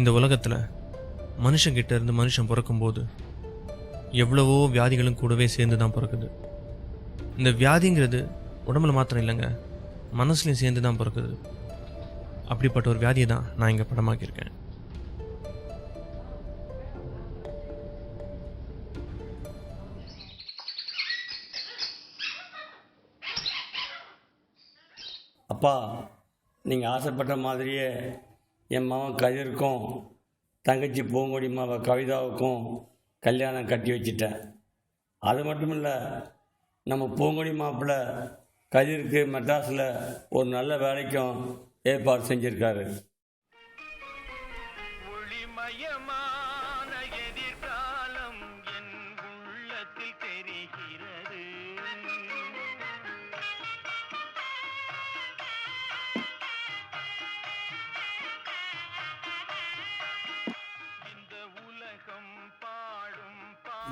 இந்த உலகத்தில் மனுஷங்கிட்ட இருந்து மனுஷன் பிறக்கும்போது எவ்வளவோ வியாதிகளும் கூடவே சேர்ந்து தான் பிறக்குது. இந்த வியாதிங்கிறது உடம்புல மாத்திரம் இல்லைங்க, மனசுலையும் சேர்ந்து தான் பிறக்குது. அப்படிப்பட்ட ஒரு வியாதியை தான் நான் இங்கே படமாக்கியிருக்கேன். அப்பா, நீங்கள் ஆசைப்பட்ட மாதிரியே என் மகன் கதிருக்கும் தங்கச்சி பூங்கொடி மாவ கவிதாவுக்கும் கல்யாணம் கட்டி வச்சிட்டேன். அது மட்டும் இல்லை, நம்ம பூங்கொடி மாப்பிள்ளை கதிருக்கு மெட்ராஸில் ஒரு நல்ல வேலைக்கும் ஏற்பாடு செஞ்சுருக்காரு.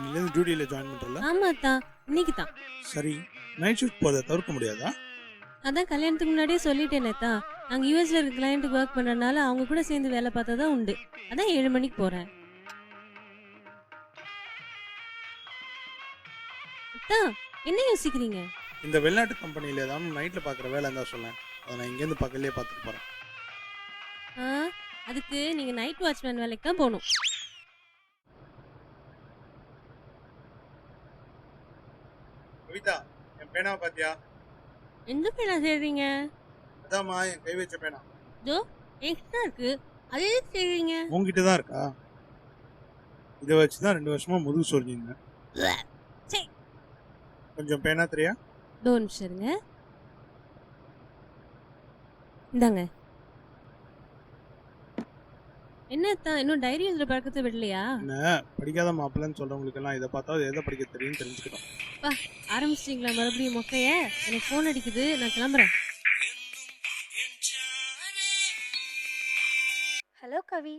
இன்னிலேருந்து டியூட்டியில் ஜாயின் பண்ணுறல? ஆமாத்தா, இன்னைக்கு தான். சரி, நைட் ஷிஃப்ட் போகிறத தவிர்க்க முடியாதா? அதான் கல்யாணத்துக்கு முன்னாடியே சொல்லிட்டேனேத்தா, நாங்கள் யூஎஸ்ல இருக்க கிளையண்ட்டுக்கு ஒர்க் பண்ணுறதுனால அவங்க கூட சேர்ந்து வேலை பார்த்தா தான் உண்டு. அதான் 7 மணிக்கு போகிறேன். அத்தா, என்ன யோசிக்கிறீங்க? இந்த வெளிநாட்டு கம்பெனியில் ஏதாவது நைட்டில் பார்க்குற வேலை இருந்தால் சொல்லேன். அதை நான் இங்கேருந்து பக்கத்துலேயே பார்த்துட்டு போகிறேன். அதுக்கு நீங்கள் நைட் வாட்ச்மேன் வேலைக்கு தான் போகணும். கவிதா, என் பேனாவை பார்த்தியா? எந்த பேனா செய்றீங்க? அதாம்மா, என் கை வச்ச பேனா. ஜோ, எக்ஸ்ட்ரா இருக்கு, அது எதுக்கு செய்றீங்க? உங்ககிட்ட தான் இருக்கா? இதை வச்சு தான் 2 வருஷமா முதுகு சொல்லிங்க. கொஞ்சம் பேனா தெரியா? டோன் நிமிஷம் இந்தாங்க. என்னத்தான் இன்னும் டைரி எழுதுற பழக்கத்தை விடலையா? என்ன, படிக்காத மாப்பிள்ளைன்னு சொல்றவங்களுக்கு எல்லாம் இதை பார்த்தா எதை படிக்க தெரியும்னு தெரிஞ்சுக்கணும். ஆரம்பிச்சிட்டீங்களா மறுபடியும் மொக்கைய? எனக்கு ஃபோன் அடிக்குது, நான் கிளம்புறேன். ஹலோ கவி.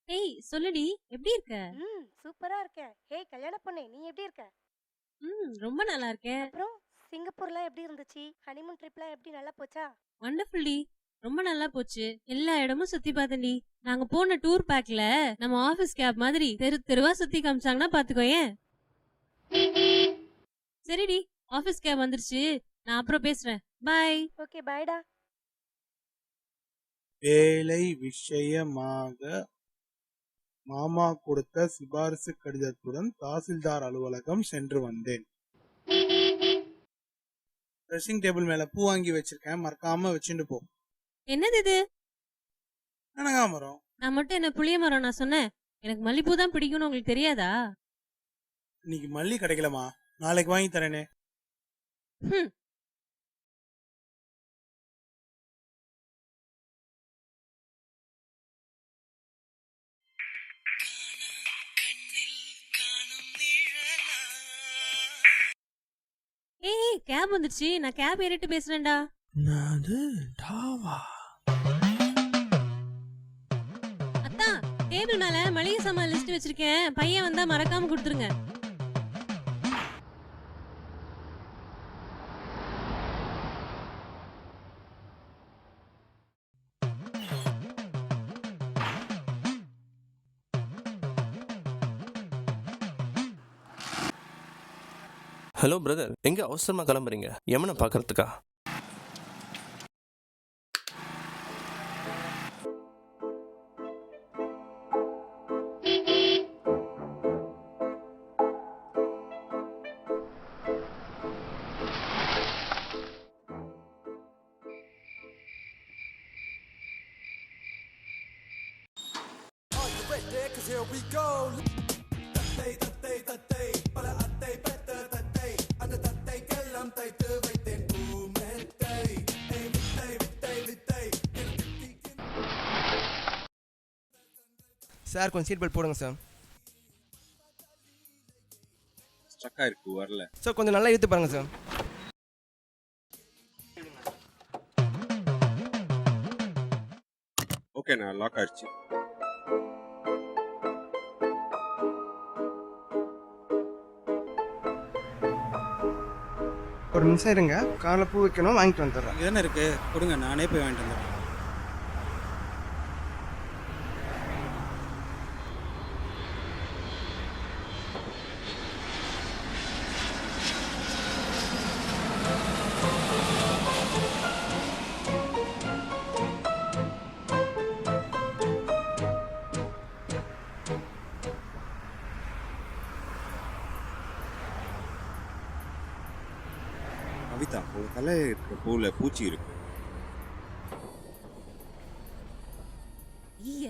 ஏய் சொல்லுடி, எப்படி இருக்க? சூப்பரா இருக்கேன். ஹேய் கல்யாண பொண்ணே, நீ எப்படி இருக்க? ரொம்ப நல்லா இருக்கேன். அப்புறம் சிங்கப்பூர்லாம் எப்படி இருந்துச்சு? ஹனிமூன் ட்ரிப்லாம் எப்படி நல்லா போச்சா? வண்டர்ஃபுல் டி, ரொம்ப நல்லா போச்சு. எல்லா இடமும் சுத்தி பார்த்தேன்டி. நாங்க போன டூர் பேக்ல நம்ம ஆபீஸ் கேப் மாதிரி தெரு தெருவா சுத்தி காமிச்சாங்கன்னா பாத்துக்கோயேன். சரிடி, ஆபீஸ் கேப் வந்துருச்சு, நான் அப்புறம் பேசுறேன். பை. ஓகே, பைடா. வேலை விஷயமாக மாமா கொடுத்த சிபாரிசு கடிதத்துடன் தாசில்தார் அலுவலகம் சென்று வந்தேன். ட்ரெஸ்ஸிங் டேபிள் மேல பூ வாங்கி வச்சிருக்கேன், மறக்காம வச்சுட்டு போ. என்னது இது? கனகாமரம். நான் மட்டும் என்ன புளிய மரம் நான் சொன்னேன்? எனக்கு மல்லிப்பூ தான் பிடிக்கும்னு உங்களுக்கு தெரியாதா? இன்னைக்கு மல்லி கிடைக்கலமா, நாளைக்கு வாங்கி தரேனே. ஏய் கேப் வந்துருச்சு, நான் கேப் ஏறிட்டு பேசுறேன்டா. அத்தா, டேபிள் மேல மளிகை சாமான் லிஸ்ட் வச்சிருக்கேன், பையன் வந்தா மறக்காம கொடுத்துருங்க. ஹலோ பிரதர், எங்க அவசரமா கிளம்புறீங்க? யமுனை பார்க்கறதுக்கா? சார் கொஞ்சம் சீட் பெல்ட் போடுங்க சார். ஸ்டக்கா இருக்கு, வரல சார். கொஞ்சம் நல்லா இழுத்து பாருங்க சார். ஓகே, நான் லாக் ஆயிடுச்சு. ஒரு நிமிஷம் இருங்க, காலைல பூ வைக்கணும், வாங்கிட்டு வந்துடுறேன். இங்கே தானே இருக்கு, கொடுங்க, நானே போய் வாங்கிட்டு வந்துடுறேன். கவிதா உங்க தலையில இருக்கிற பூல பூச்சி இருக்கு. ஈய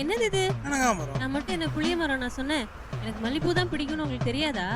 என்னது இது? கனகாமரம். நான் மட்டும் என்ன புளிய மரம் நான் சொன்னேன். எனக்கு மல்லிப்பூ தான் பிடிக்கும்னு உங்களுக்கு தெரியாதா?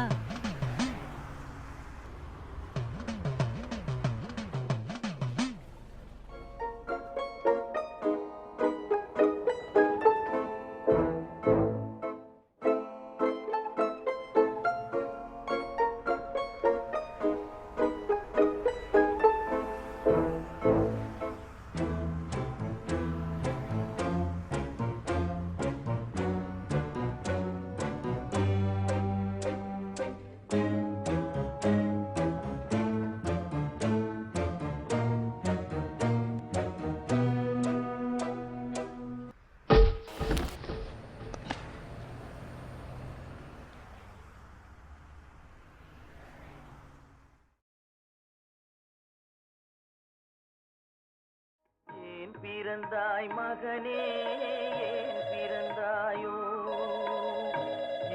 ஏன் பிறந்தாய் மகனே ஏன் பிறந்தாயோ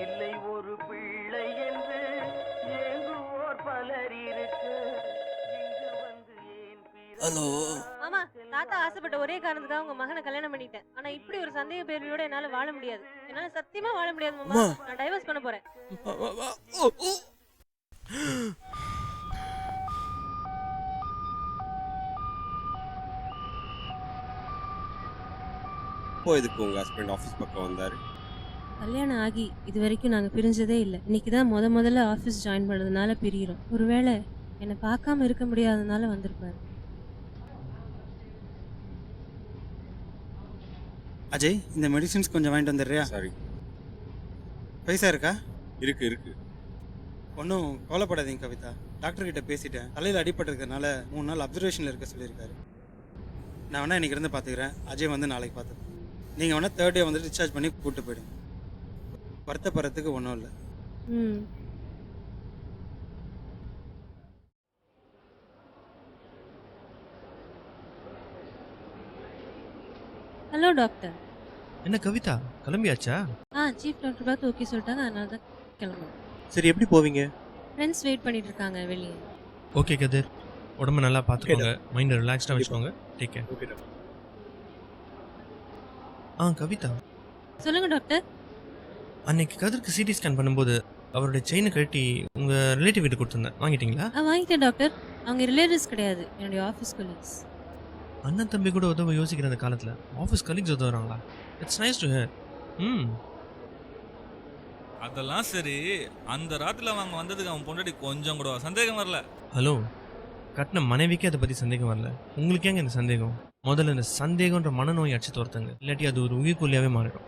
இல்லை ஒரு பிள்ளை என்று ஏங்குவோர் பலர் இருக்க இங்கு வந்து ஏன் ஹலோ மாமா, தாத்தா ஆசைப்பட்ட ஒரே காரணத்துக்காக உங்க மகனை கல்யாணம் பண்ணிட்டேன். ஆனா இப்படி ஒரு சந்தேக பேர்வையோட என்னால வாழ முடியாது. என்னால சத்தியமா வாழ முடியாது மாமா. நான் டைவர்ஸ் பண்ண போறேன். இப்போ இதுக்கு உங்க ஹஸ்பண்ட் ஆஃபீஸ் பக்கம் வந்தாரு. கல்யாணம் ஆகி இது வரைக்கும் நாங்க பிரிஞ்சதே இல்லை. இன்னைக்கு தான் முதல்ல ஆஃபீஸ் ஜாயின் பண்ணதுனால பிரிகிறோம். ஒருவேளை என்னை பார்க்காம இருக்க முடியாததுனால வந்திருப்பாரு. அஜய், இந்த மெடிசின்ஸ் கொஞ்சம் வாங்கிட்டு வந்துடுறியா? சாரி. பைசா இருக்கா? இருக்கு இருக்கு. ஒன்றும் கவலைப்படாதீங்க கவிதா. டாக்டர் கிட்ட பேசிட்டேன். தலையில் அடிபட்டிருக்கிறதுனால 3 நாள் அப்சர்வேஷனில் இருக்க சொல்லியிருக்காரு. நான் வேணா இன்னைக்கு இருந்து பார்த்துக்கிறேன். அஜய் வந்து நாளைக்கு பார்த்துக்கிறேன். நீங்கள் வேணா 3rd டே வந்து டிஸ்சார்ஜ் பண்ணி கூப்பிட்டு போயிடுங்க. வருத்தப்படுறதுக்கு ஒன்றும் இல்லை. ம். Hello doctor. என்ன கவிதா, கிளம்பியாச்சா? சீஃப் டாக்டர் பார்த்து ஓகே சொல்லிட்டாங்க. அதனால தான் கிளம்புறோம். சரி, எப்படி போவீங்க? ஃப்ரெண்ட்ஸ் வெயிட் பண்ணிட்டு இருக்காங்க வெளியே. ஓகே கதிர், உடம்ப நல்லா பார்த்துக்கோங்க, மைண்டை ரிலாக்ஸ்டாக வச்சுக்கோங்க. Take care. Okay doctor. Kavitha, சொல்லுங்க டாக்டர். அன்னைக்கு கதிருக்கு சிடி ஸ்கேன் பண்ணும்போது அவருடைய செயினை கழட்டி உங்கள் ரிலேட்டிவ் வீட்டு கொடுத்துருந்தேன், வாங்கிட்டீங்களா? வாங்கிட்டேன் டாக்டர். அவங்க ரிலேட்டிவ்ஸ் கிடையாது, என்னுடைய ஆஃபீஸ் கொலீக்ஸ். அண்ணன் தம்பி கூட உதவ யோசிக்கிற அந்த காலத்தில் ஆஃபீஸ் கலீக்ஸ் உதவுறாங்களா? It's nice to hear. அதெல்லாம் சரி, அந்த ராத்திரில அவங்க வந்ததுக்கு அவன் பொண்டாட்டி கொஞ்சம் கூட சந்தேகம் வரல. ஹலோ, கட்டின மனைவிக்கே அதை பற்றி சந்தேகம் வரல, உங்களுக்கு ஏங்க இந்த சந்தேகம்? முதல்ல இந்த சந்தேகன்ற மனநோய் அடிச்சு தோர்த்தங்க, இல்லாட்டி அது ஒரு உயிர்கொல்லியாகவே மாறிடும்.